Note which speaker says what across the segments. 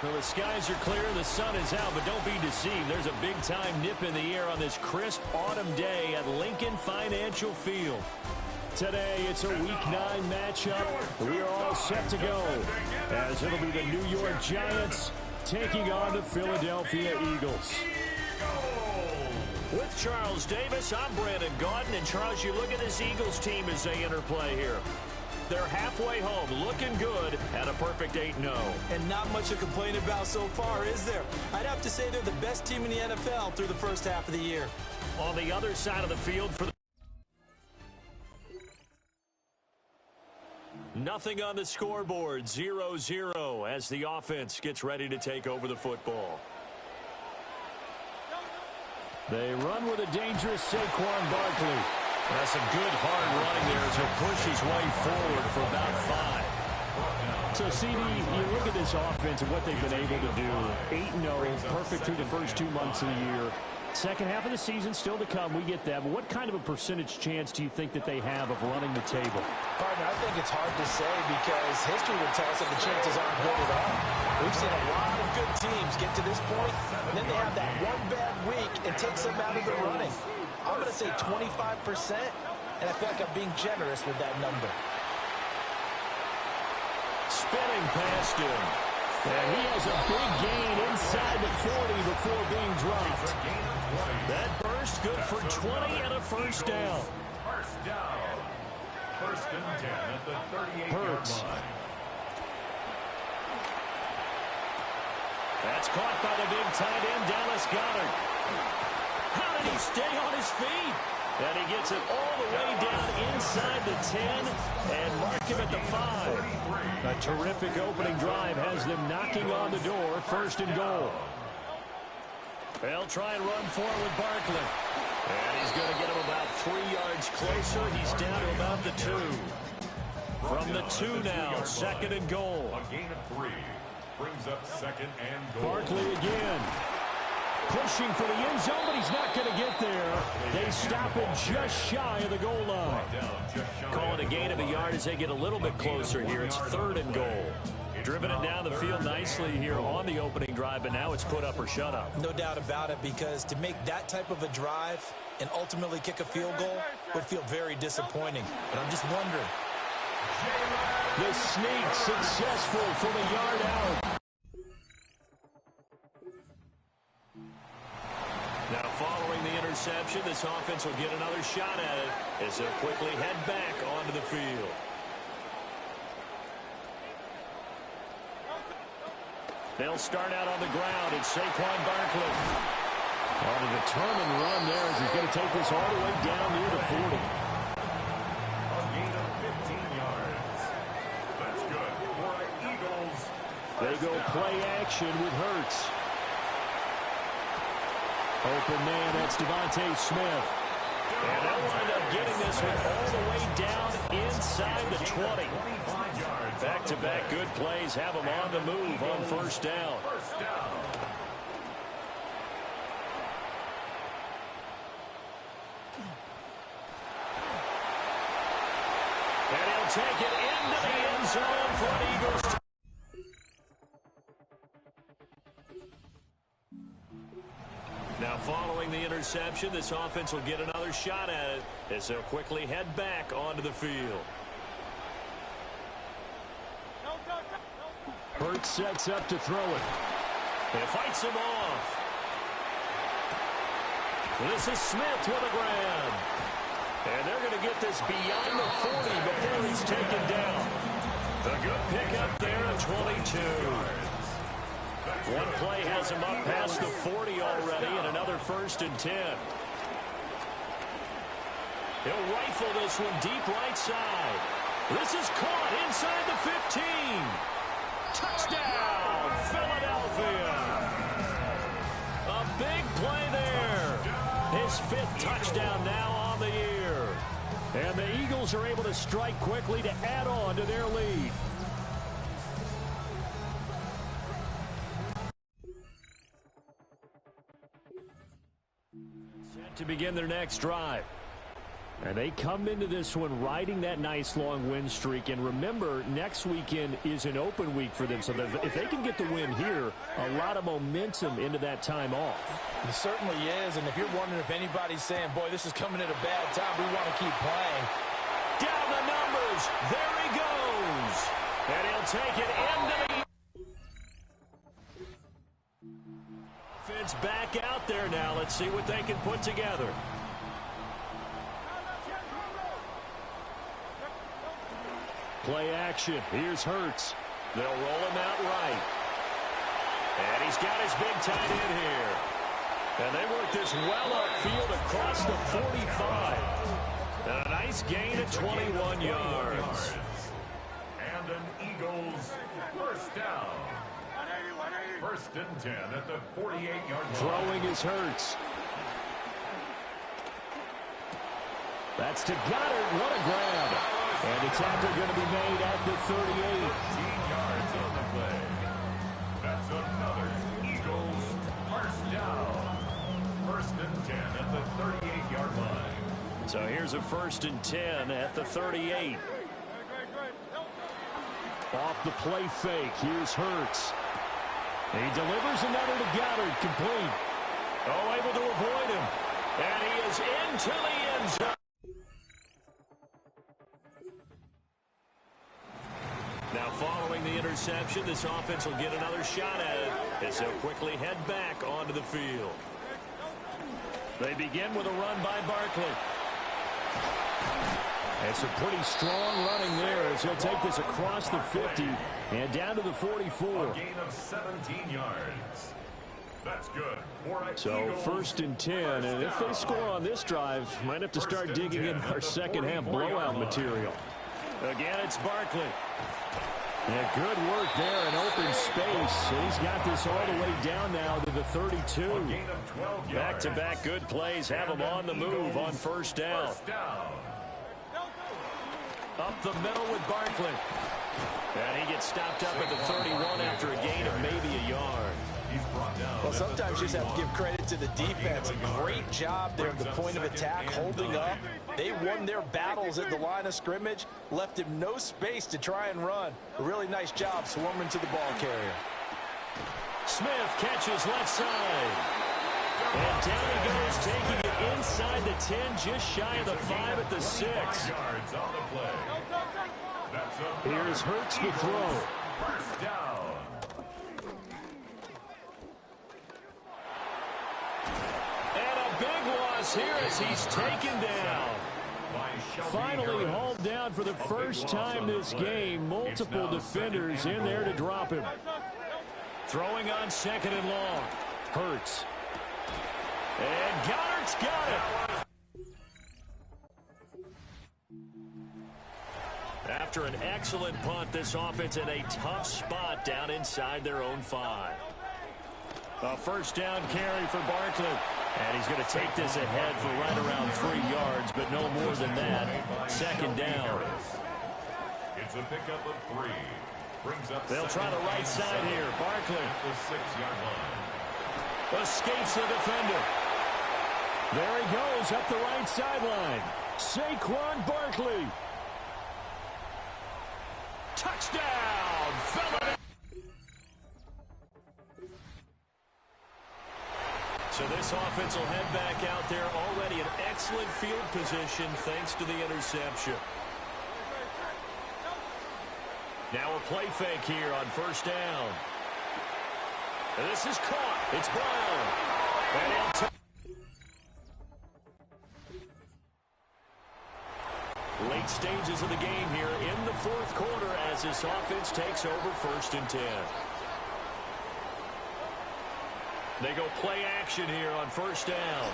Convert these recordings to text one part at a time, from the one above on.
Speaker 1: Well, the skies are clear, the sun is out, but don't be deceived. There's a big-time nip in the air on this crisp autumn day at Lincoln Financial Field. Today, it's a Week 9 matchup. We are all set to go, as it'll be the New York Giants taking on the Philadelphia Eagles. With Charles Davis, I'm Brandon Gaudin. And, Charles, you look at this Eagles team as they interplay here. They're halfway home, looking good at a perfect 8-0.
Speaker 2: And not much to complain about so far, is there? I'd have to say they're the best team in the NFL through the first half of the year.
Speaker 1: On the other side of the field for the... Nothing on the scoreboard, 0-0 as the offense gets ready to take over the football. They run with a dangerous Saquon Barkley. That's some good hard running there as he'll push his way forward for about 5. So, CD, you look at this offense and what they've been able to do. 8-0, perfect through the first 2 months of the year. Second half of the season still to come. We get that. But what kind of a percentage chance do you think that they have of running the table?
Speaker 2: Partner, I think it's hard to say because history would tell us that the chances aren't good at all. We've seen a lot of good teams get to this point, and then they have that one bad week and takes them out of the running. I'm going to say 25%, and I feel like I'm being generous with that number.
Speaker 1: Spinning past him. And he has a big gain inside the 40 before being dropped. That burst good for 20 and a first down.
Speaker 3: First down. First and 10 at the 38-yard line.
Speaker 1: That's caught by the big tight end, Dallas Goedert. How did he stay on his feet? And he gets it all the way down inside the 10 and mark him at the 5. A terrific opening drive has them knocking on the door, first and goal. They'll try and run forward with Barkley. And he's going to get him about 3 yards closer. He's down to about the 2. From the 2 now, second and goal.
Speaker 3: A gain of 3 brings up second and goal.
Speaker 1: Barkley again. Pushing for the end zone, but he's not going to get there. They stop it just shy of the goal line. Calling a gain of a yard as they get a little bit closer here. It's third and goal. Driven it down the field nicely here on the opening drive, but now it's put up or shut up.
Speaker 2: No doubt about it, because to make that type of a drive and ultimately kick a field goal would feel very disappointing. But I'm just wondering.
Speaker 1: The sneak successful from a yard out. Now, following the interception, this offense will get another shot at it as they'll quickly head back onto the field. They'll start out on the ground. It's Saquon Barkley. On a determined run there as he's going to take this all the way down near the 40.
Speaker 3: A gain of 15 yards. That's good for the Eagles.
Speaker 1: They go play action with Hurts. Open man, that's Devontae Smith. And they'll wind up getting this one all the way down inside the 20. Back-to-back good plays have them on the move on first down. And he'll take it into the end zone for an Eagles. Now, following the interception, this offense will get another shot at it as they'll quickly head back onto the field. Hurts sets up to throw it. And fights him off. This is Smith with a grab. And they're going to get this beyond the 40 before he's taken down. A good pickup there at 22. One play has him up past the 40 already, and another first and 10. He'll rifle this one deep right side. This is caught inside the 15. Touchdown, Philadelphia. A big play there. His 5th touchdown now on the year. And the Eagles are able to strike quickly to add on to their lead. Set to begin their next drive. And they come into this one riding that nice long win streak. And remember, next weekend is an open week for them. So if they can get the win here, a lot of momentum into that time off.
Speaker 2: It certainly is. And if you're wondering if anybody's saying, boy, this is coming at a bad time, we want to keep playing.
Speaker 1: Down the numbers. There he goes. And he'll take it into the offense back out there now. Let's see what they can put together. Play action. Here's Hurts. They'll roll him out right. And he's got his big tight end here. And they work this well upfield across the 45. And a nice gain of 21 yards.
Speaker 3: And an Eagles first down. First and 10 at the 48-yard line.
Speaker 1: Throwing is Hurts. That's to Goddard. What a grab. And the tackle going to be made at the 38.
Speaker 3: 15 yards on the play. That's another Eagles first down. First and 10 at the 38-yard line.
Speaker 1: So here's a first and 10 at the 38. Off the play fake. Here's Hurts. He delivers another to Goddard. Complete. Oh, able to avoid him. And he is into the end zone. Now, following the interception, this offense will get another shot at it as they'll quickly head back onto the field. They begin with a run by Barkley. It's a pretty strong running there as he'll take this across the 50 and down to the 44.
Speaker 3: A gain of 17 yards. That's good.
Speaker 1: So first and 10, and if they score on this drive, might have to start digging in our second half blowout material. Again, it's Barkley. Yeah, good work there in open space. And he's got this all the way down now to the 32. Back-to-back good plays have him on the move on first down. Up the middle with Barkley. And he gets stopped up at the 31 after a gain of maybe a yard.
Speaker 2: Well, sometimes you just have to give credit to the defense. Great job there at the point of attack, holding up. They won their battles at the line of scrimmage, left him no space to try and run. A really nice job swarming to the ball carrier.
Speaker 1: Smith catches left side. And down he goes, taking it inside the 10, just shy of the 5 at the 6. Here's Hurts to throw.
Speaker 3: First down.
Speaker 1: Big loss here as he's taken down. Finally hauled down for the first time this game. Multiple defenders in there to drop him. Throwing on second and long. Hurts. And Goddard's got it. After an excellent punt, this offense in a tough spot down inside their own 5. A first down carry for Barkley. And he's going to take this ahead for right around 3 yards, but no more than that. Second down.
Speaker 3: It's a pickup of 3. Brings up
Speaker 1: They'll try the right side here. Barkley.
Speaker 3: The 6-yard line.
Speaker 1: Escapes the defender. There he goes up the right sideline. Saquon Barkley. Touchdown. Fell. So this offense will head back out there, already in excellent field position thanks to the interception. Now a play fake here on first down. And this is caught. It's Brown. And late stages of the game here in the fourth quarter as this offense takes over first and 10. They go play action here on first down.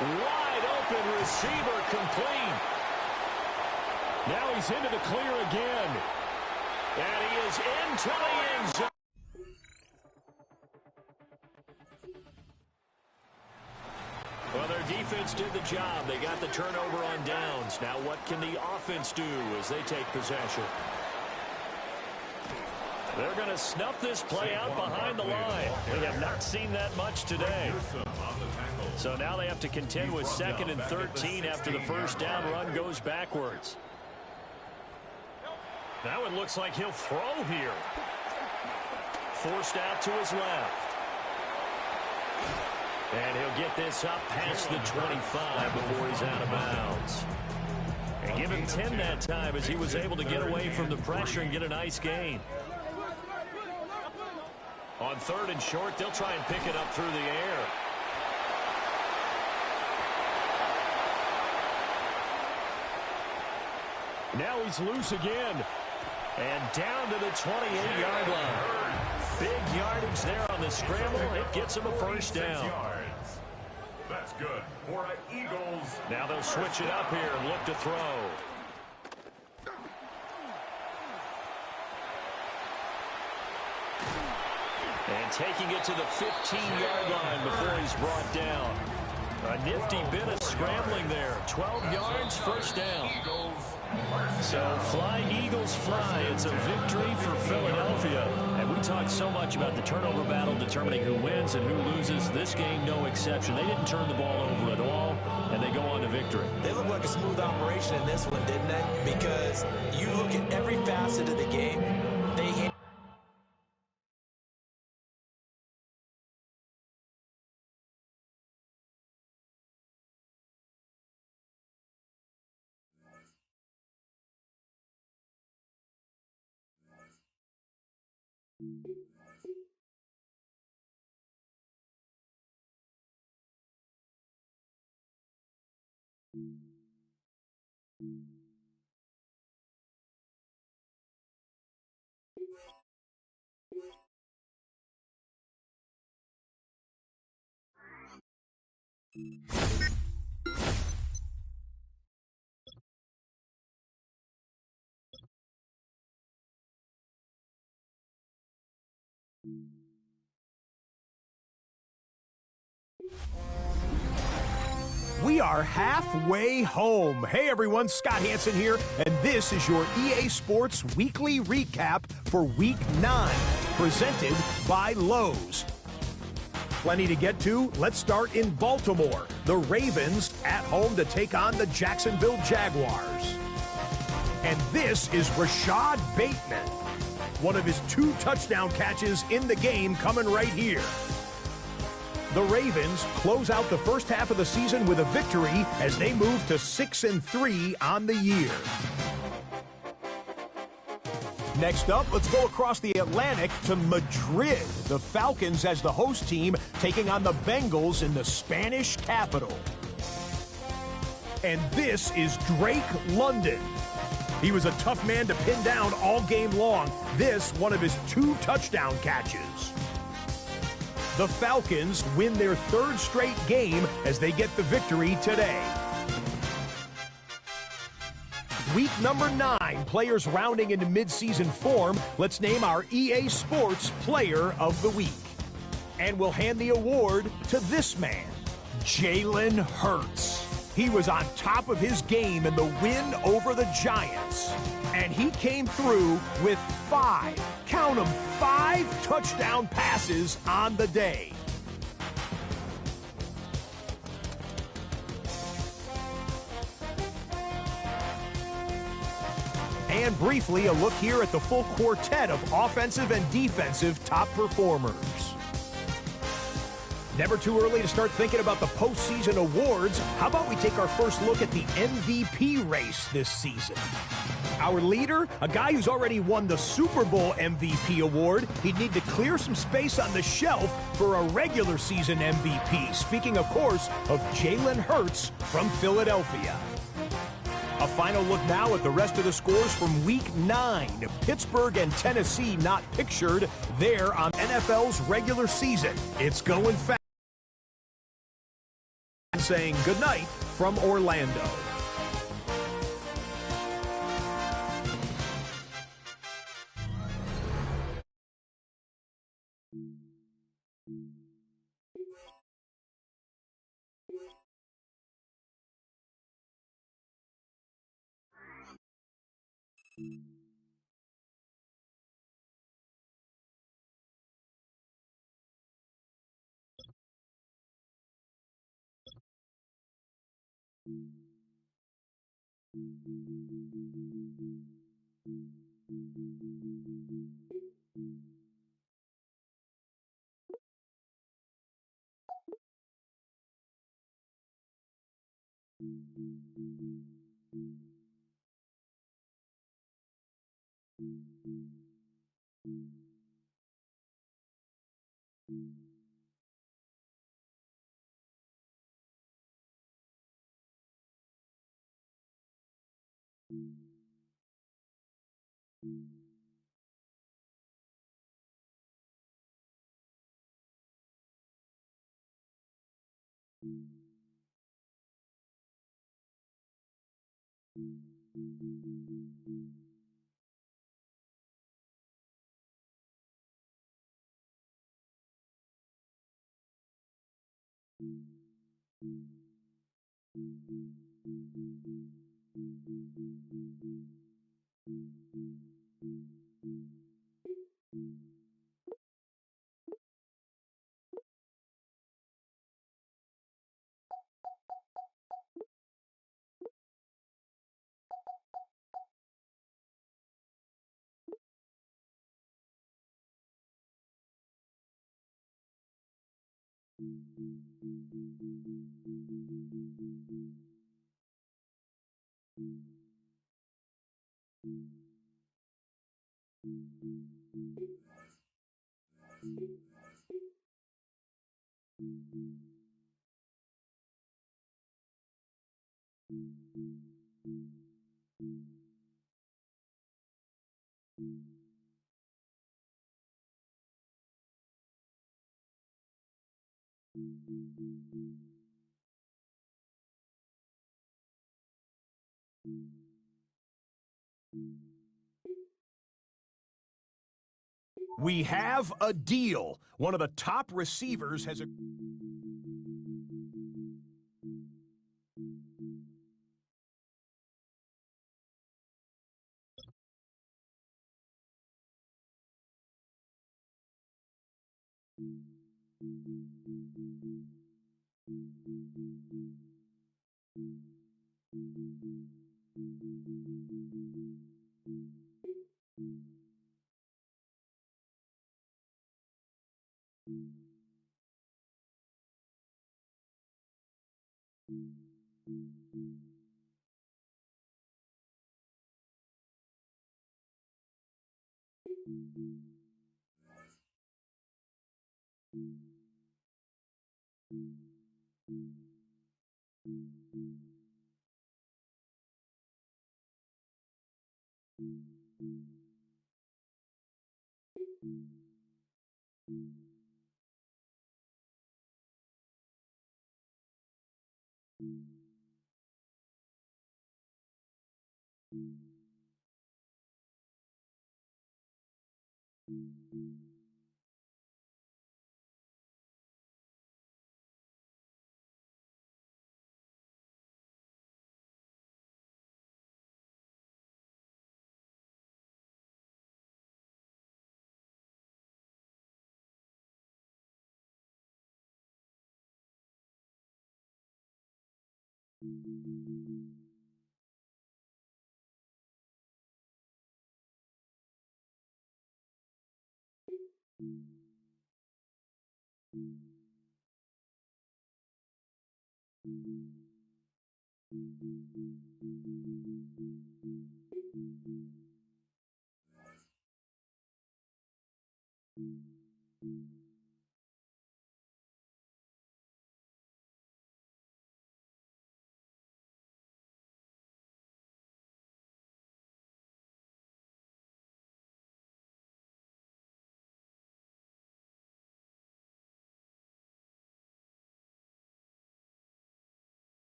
Speaker 1: Wide open receiver complete. Now he's into the clear again. And he is into the end zone. Well, their defense defense did the job. They got the turnover on downs. Now what can the offense do as they take possession? They're going to snuff this play out behind the line. We have not seen that much today. So now they have to contend with 2nd and 13 after the first down run goes backwards. Now it looks like he'll throw here. Forced out to his left. And he'll get this up past the 25 before he's out of bounds. And give him 10 that time as he was able to get away from the pressure and get a nice gain. On 3rd and short, they'll try and pick it up through the air. Now he's loose again. And down to the 28-yard line. Big yardage there on the scramble. It gets him a first down.
Speaker 3: That's good for the Eagles.
Speaker 1: Now they'll switch it up here and look to throw. And taking it to the 15-yard line before he's brought down. A nifty bit of scrambling there. 12 yards, first down. So fly, Eagles, fly. It's a victory for Philadelphia. And we talked so much about the turnover battle determining who wins and who loses. This game, no exception. They didn't turn the ball over at all, and they go on to victory.
Speaker 2: They look like a smooth operation in this one, didn't they? Because you look at every facet of the game, they
Speaker 4: We are halfway home. Hey everyone, Scott Hansen here, and this is your EA Sports Weekly Recap for Week 9, presented by Lowe's. Plenty to get to. Let's start in Baltimore. The Ravens at home to take on the Jacksonville Jaguars. And this is Rashad Bateman. One of his 2 touchdown catches in the game coming right here. The Ravens close out the first half of the season with a victory as they move to 6-3 on the year. Next up, let's go across the Atlantic to Madrid. The Falcons as the host team taking on the Bengals in the Spanish capital. And this is Drake London. He was a tough man to pin down all game long. This, one of his 2 touchdown catches. The Falcons win their 3rd straight game as they get the victory today. Week number 9, players rounding into midseason form. Let's name our EA Sports Player of the Week. And we'll hand the award to this man, Jalen Hurts. He was on top of his game in the win over the Giants. And he came through with 5, count them, 5 touchdown passes on the day. And briefly, a look here at the full quartet of offensive and defensive top performers. Never too early to start thinking about the postseason awards. How about we take our first look at the MVP race this season? Our leader, a guy who's already won the Super Bowl MVP award. He'd need to clear some space on the shelf for a regular season MVP. Speaking, of course, of Jalen Hurts from Philadelphia. A final look now at the rest of the scores from Week 9. Pittsburgh and Tennessee not pictured there on NFL's regular season. It's going fast. Saying goodnight from Orlando. We have a deal. One of the top receivers has a...